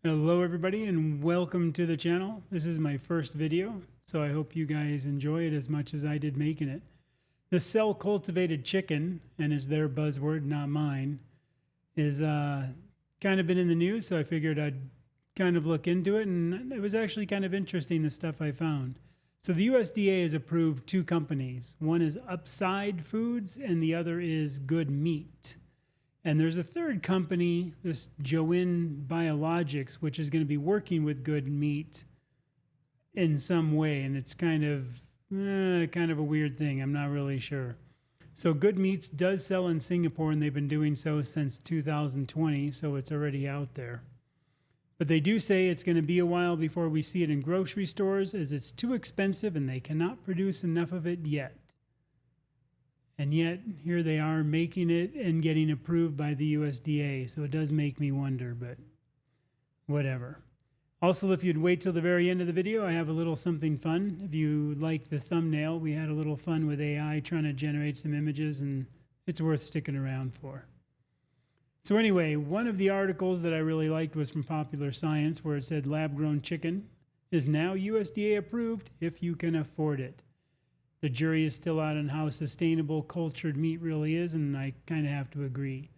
Hello everybody and welcome to the channel. This is my first video, so I hope you guys enjoy it as much as I did making it. The cell cultivated chicken, and is their buzzword, not mine, is kind of been in the news, so I figured I'd kind of look into it, and it was actually kind of interesting, the stuff I found. So the USDA has approved two companies. One is Upside Foods and the other is Good Meat. And there's a third company, this Joinn Biologics, which is going to be working with Good Meat in some way, and it's kind of a weird thing. I'm not really sure. So Good Meats does sell in Singapore, and they've been doing so since 2020, so it's already out there. But they do say it's going to be a while before we see it in grocery stores, as it's too expensive and they cannot produce enough of it yet. And yet, here they are making it and getting approved by the USDA. So it does make me wonder, but whatever. Also, if you'd wait till the very end of the video, I have a little something fun. If you like the thumbnail, we had a little fun with AI trying to generate some images, and it's worth sticking around for. So anyway, one of the articles that I really liked was from Popular Science, where it said lab-grown chicken is now USDA approved if you can afford it. The jury is still out on how sustainable cultured meat really is, and I kind of have to agree.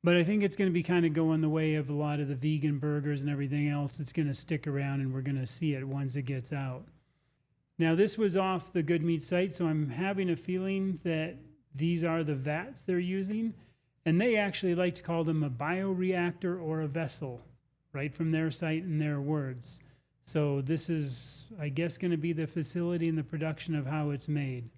But I think it's going to be kind of going the way of a lot of the vegan burgers and everything else. It's going to stick around, and we're going to see it once it gets out. Now, this was off the Good Meat site, so I'm having a feeling that these are the vats they're using, and they actually like to call them a bioreactor or a vessel, right from their site and their words. So this is, I guess, going to be the facility and the production of how it's made.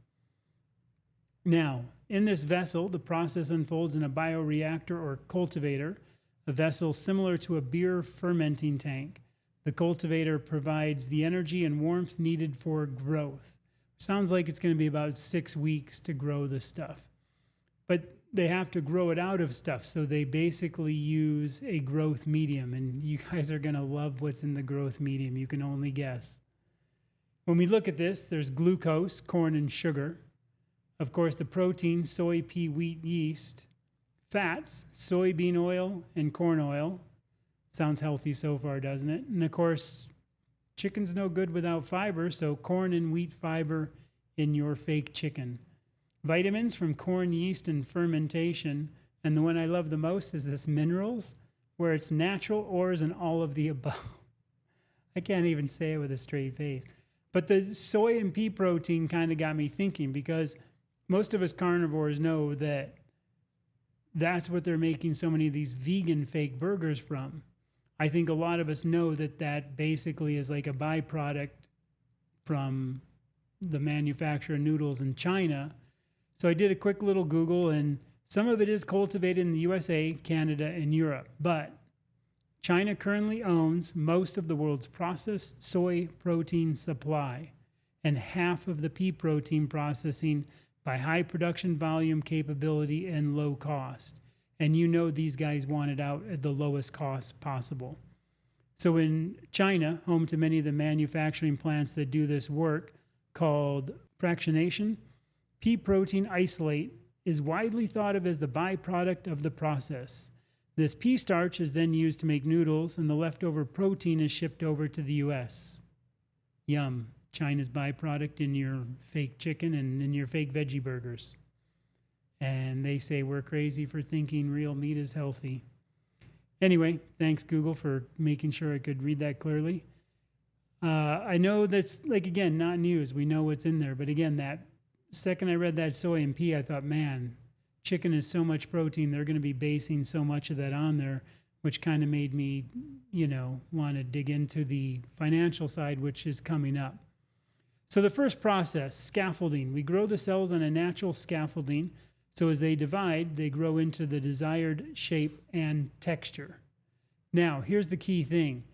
Now, in this vessel, the process unfolds in a bioreactor or cultivator, a vessel similar to a beer fermenting tank. The cultivator provides the energy and warmth needed for growth. Sounds like it's going to be about 6 weeks to grow the stuff. But they have to grow it out of stuff, so they basically use a growth medium, and you guys are going to love what's in the growth medium. You can only guess. When we look at this, there's glucose, corn, and sugar. Of course, the protein, soy, pea, wheat, yeast. Fats, soybean oil and corn oil. Sounds healthy so far, doesn't it? And of course, chicken's no good without fiber, so corn and wheat fiber in your fake chicken. Vitamins from corn, yeast, and fermentation. And the one I love the most is this minerals, where it's natural ores and all of the above. I can't even say it with a straight face. But the soy and pea protein kind of got me thinking, because most of us carnivores know that that's what they're making so many of these vegan fake burgers from. I think a lot of us know that that basically is like a byproduct from the manufacture of noodles in China. So I did a quick little Google, and some of it is cultivated in the USA, Canada, and Europe. But China currently owns most of the world's processed soy protein supply and half of the pea protein processing by high production volume capability and low cost. And you know these guys want it out at the lowest cost possible. So in China, home to many of the manufacturing plants that do this work, called fractionation, pea protein isolate is widely thought of as the byproduct of the process. This pea starch is then used to make noodles, and the leftover protein is shipped over to the US. Yum. China's byproduct in your fake chicken and in your fake veggie burgers. And they say we're crazy for thinking real meat is healthy. Anyway, thanks Google for making sure I could read that clearly. I know that's, like, again, not news. We know what's in there. But again, that second I read that soy and pea, I thought, man, chicken is so much protein. They're going to be basing so much of that on there, which kind of made me, want to dig into the financial side, which is coming up. So the first process, scaffolding. We grow the cells on a natural scaffolding. So as they divide, they grow into the desired shape and texture. Now, here's the key thing.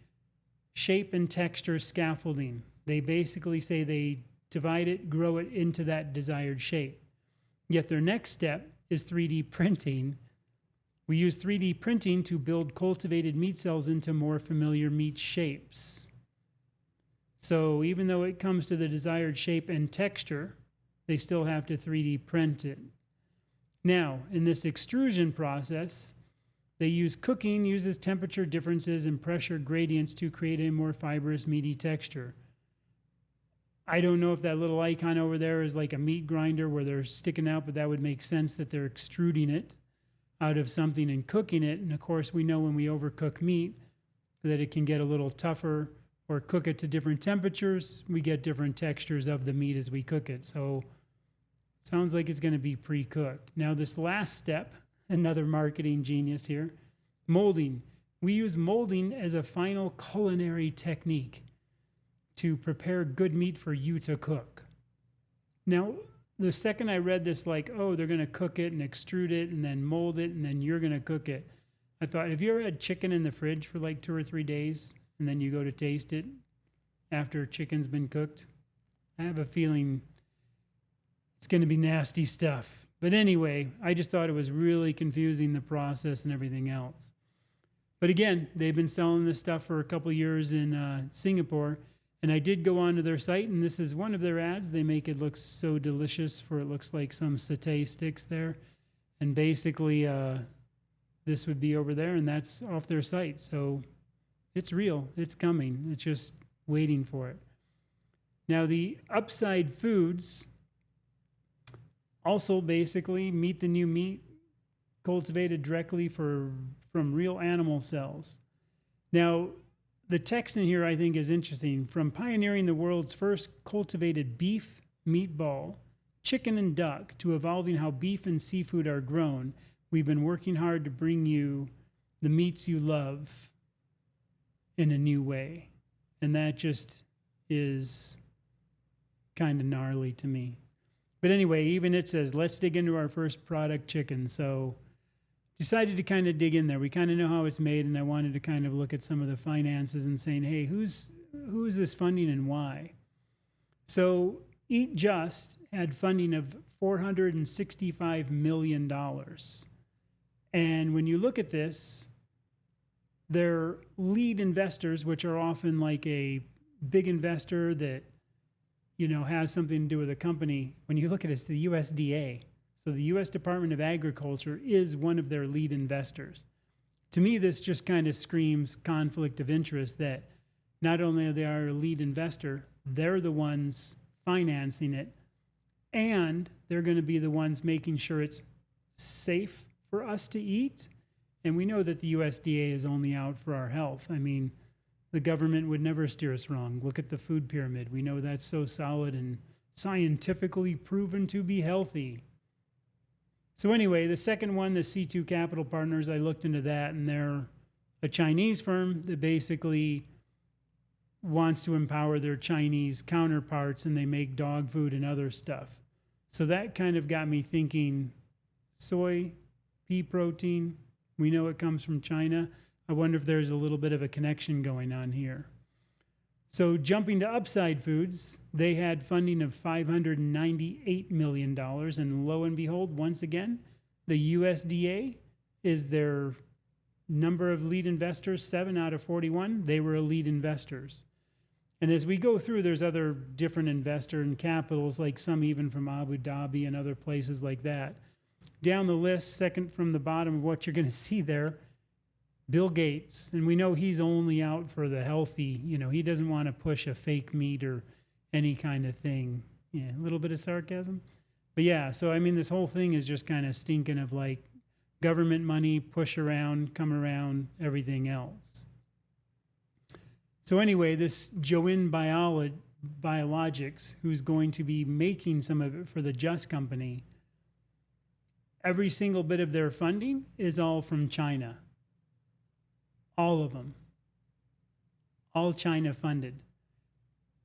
Shape and texture scaffolding. They basically say they divide it, grow it into that desired shape. Yet their next step is 3D printing. We use 3D printing to build cultivated meat cells into more familiar meat shapes. So even though it comes to the desired shape and texture, they still have to 3D print it. Now, in this extrusion process, They use cooking, uses temperature differences and pressure gradients to create a more fibrous, meaty texture. I don't know if that little icon over there is like a meat grinder where they're sticking out, but that would make sense that they're extruding it out of something and cooking it. And of course, we know when we overcook meat that it can get a little tougher, or cook it to different temperatures. We get different textures of the meat as we cook it. So it sounds like it's going to be pre-cooked. Now, this last step, another marketing genius here, molding. We use molding as a final culinary technique to prepare good meat for you to cook. Now, the second I read this, like, oh, they're going to cook it and extrude it and then mold it and then you're going to cook it, I thought, have you ever had chicken in the fridge for like 2 or 3 days and then you go to taste it after chicken's been cooked? I have a feeling it's going to be nasty stuff. But anyway, I just thought it was really confusing, the process and everything else. But again, they've been selling this stuff for a couple years in Singapore. And I did go onto their site, and this is one of their ads. They make it look so delicious, for it looks like some satay sticks there. And basically, this would be over there, and that's off their site. So it's real. It's coming. It's just waiting for it. Now, the Upside Foods also basically Meet the New Meat, cultivated directly from real animal cells. Now, the text in here I think is interesting. From pioneering the world's first cultivated beef, meatball, chicken, and duck to evolving how beef and seafood are grown, we've been working hard to bring you the meats you love in a new way. And that just is kind of gnarly to me. But anyway, even it says, let's dig into our first product, chicken. So decided to kind of dig in there. We kind of know how it's made, and I wanted to kind of look at some of the finances and saying, hey, who is this funding and why? So Eat Just had funding of $465 million. And when you look at this, their lead investors, which are often like a big investor that, you know, has something to do with a company, when you look at it, it's the USDA. So the U.S. Department of Agriculture is one of their lead investors. To me, this just kind of screams conflict of interest, that not only are they our lead investor, they're the ones financing it, and they're going to be the ones making sure it's safe for us to eat. And we know that the USDA is only out for our health. I mean, the government would never steer us wrong. Look at the food pyramid. We know that's so solid and scientifically proven to be healthy. So anyway, the second one, the C2 Capital Partners, I looked into that, and they're a Chinese firm that basically wants to empower their Chinese counterparts, and they make dog food and other stuff. So that kind of got me thinking, soy, pea protein, we know it comes from China. I wonder if there's a little bit of a connection going on here. So jumping to Upside Foods, they had funding of $598 million. And lo and behold, once again, the USDA is their number of lead investors, 7 out of 41. They were lead investors. And as we go through, there's other different investor and capitals, like some even from Abu Dhabi and other places like that. Down the list, second from the bottom of what you're going to see there, Bill Gates, and we know he's only out for the healthy, you know, he doesn't want to push a fake meat or any kind of thing. Yeah, a little bit of sarcasm. But yeah, so I mean, this whole thing is just kind of stinking of like government money, push around, come around, everything else. So anyway, this Joinn Biologics, who's going to be making some of it for the Just Company, every single bit of their funding is all from China. All of them. All China funded.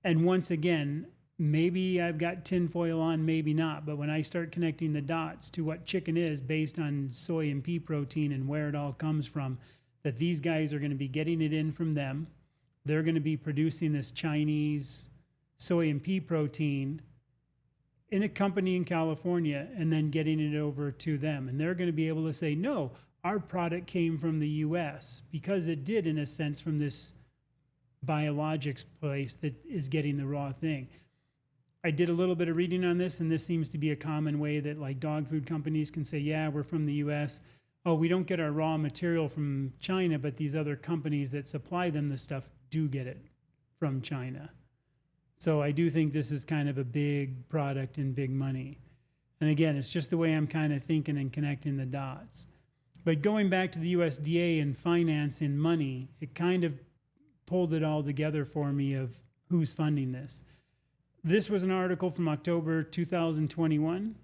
And once again, maybe I've got tinfoil on, maybe not, but when I start connecting the dots to what chicken is based on soy and pea protein and where it all comes from, that these guys are going to be getting it in from them. They're going to be producing this Chinese soy and pea protein in a company in California and then getting it over to them. And they're going to be able to say, no, our product came from the US, because it did in a sense from this biologics place that is getting the raw thing. I did a little bit of reading on this, and this seems to be a common way that like dog food companies can say, yeah, we're from the US. oh, we don't get our raw material from China, but these other companies that supply them the stuff do get it from China. So I do think this is kind of a big product and big money. And again, it's just the way I'm kind of thinking and connecting the dots. But going back to the USDA and finance and money, it kind of pulled it all together for me of who's funding this. This was an article from October 2021,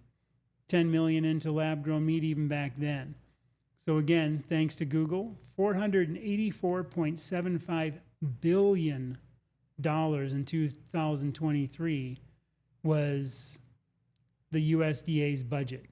10 million into lab-grown meat even back then. So again, thanks to Google, $484.75 billion in 2023 was the USDA's budget.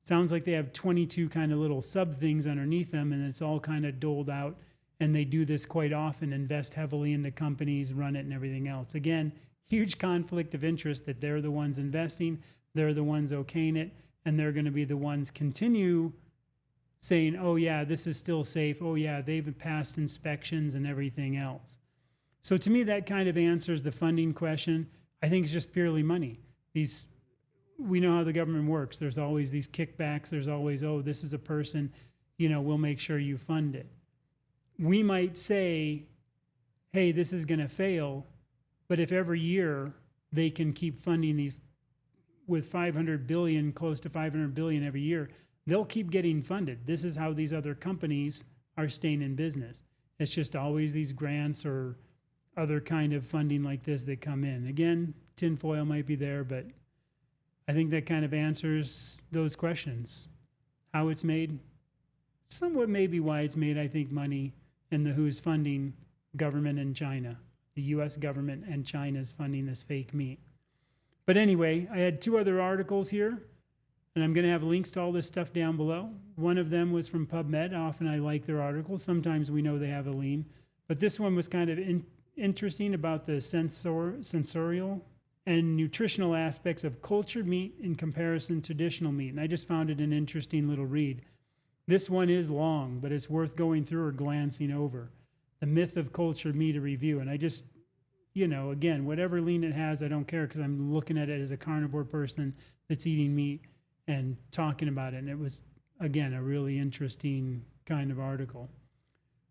Sounds like they have 22 kind of little sub things underneath them, and it's all kind of doled out. And they do this quite often, invest heavily into companies, run it and everything else. Again, huge conflict of interest that they're the ones investing, they're the ones okaying it, and they're going to be the ones continue saying, oh yeah, this is still safe. Oh yeah, they've passed inspections and everything else. So to me, that kind of answers the funding question. I think it's just purely money. We know how the government works. There's always these kickbacks. There's always, oh, this is a person, we'll make sure you fund it. We might say, hey, this is going to fail, but if every year they can keep funding these with 500 billion, close to 500 billion every year, they'll keep getting funded. This is how these other companies are staying in business. It's just always these grants or other kind of funding like this that come in. Again, tinfoil might be there, but I think that kind of answers those questions. How it's made, somewhat maybe why it's made, I think, money, and the who's funding government in China. The US government and China's funding this fake meat. But anyway, I had two other articles here, and I'm going to have links to all this stuff down below. One of them was from PubMed. Often I like their articles. Sometimes we know they have a lean. But this one was kind of interesting about the sensorial and nutritional aspects of cultured meat in comparison to traditional meat. And I just found it an interesting little read. This one is long, but it's worth going through or glancing over. The myth of cultured meat, a review. And I just, again, whatever lean it has, I don't care, because I'm looking at it as a carnivore person that's eating meat and talking about it. And it was, again, a really interesting kind of article.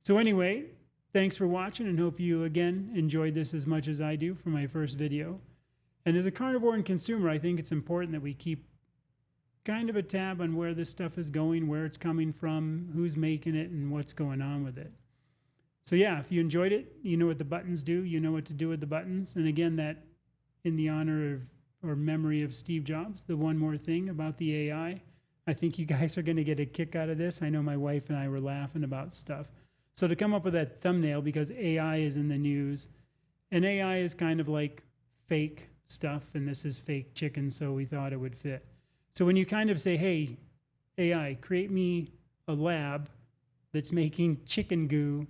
So anyway, thanks for watching, and hope you, again, enjoyed this as much as I do for my first video. And as a carnivore and consumer, I think it's important that we keep kind of a tab on where this stuff is going, where it's coming from, who's making it, and what's going on with it. So yeah, if you enjoyed it, you know what the buttons do, you know what to do with the buttons. And again, that in the honor of or memory of Steve Jobs, the one more thing about the AI. I think you guys are going to get a kick out of this. I know my wife and I were laughing about stuff. So to come up with that thumbnail, because AI is in the news, and AI is kind of like fake stuff, and this is fake chicken, so we thought it would fit. So when you kind of say, hey, AI, create me a lab that's making chicken goo,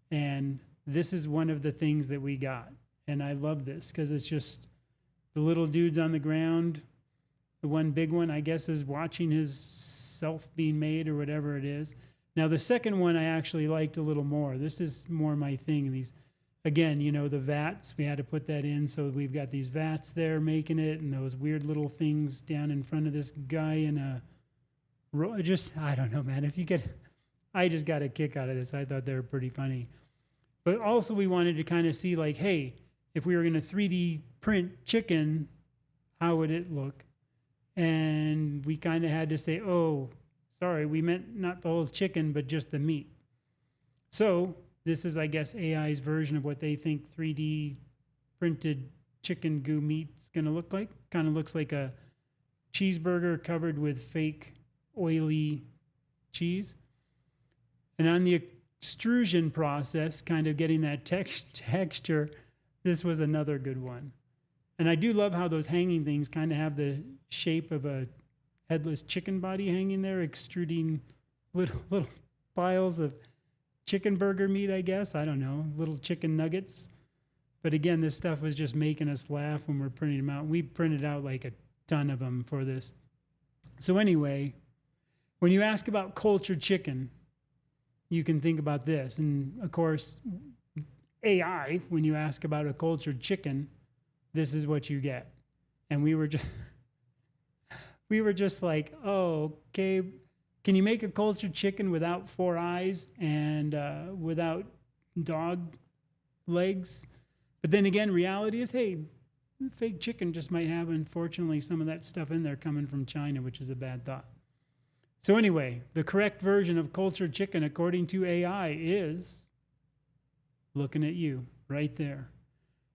and this is one of the things that we got. And I love this because it's just the little dudes on the ground. The one big one, I guess, is watching his self being made or whatever it is. Now, the second one I actually liked a little more. This is more my thing. These, again, the vats, we had to put that in. So we've got these vats there making it, and those weird little things down in front of this guy in a row. I don't know, man. I just got a kick out of this. I thought they were pretty funny. But also we wanted to kind of see like, hey, if we were going to 3D print chicken, how would it look? And we kind of had to say, oh, sorry, we meant not the whole chicken, but just the meat. So this is, I guess, AI's version of what they think 3D printed chicken goo meat's going to look like. Kind of looks like a cheeseburger covered with fake oily cheese. And on the extrusion process, kind of getting that texture, this was another good one. And I do love how those hanging things kind of have the shape of a headless chicken body hanging there, extruding little piles of chicken burger meat, I guess. I don't know, little chicken nuggets. But again, this stuff was just making us laugh when we're printing them out. We printed out like a ton of them for this. So anyway, when you ask about cultured chicken, you can think about this. And of course, AI, when you ask about a cultured chicken, this is what you get. And we were just like, oh, okay, Can you make a cultured chicken without 4 eyes and without dog legs? But then again, reality is, hey, fake chicken just might have, unfortunately, some of that stuff in there coming from China, which is a bad thought. So anyway, the correct version of cultured chicken, according to AI, is looking at you right there.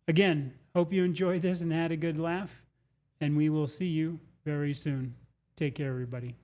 Again, hope you enjoyed this and had a good laugh, and we will see you very soon. Take care, everybody.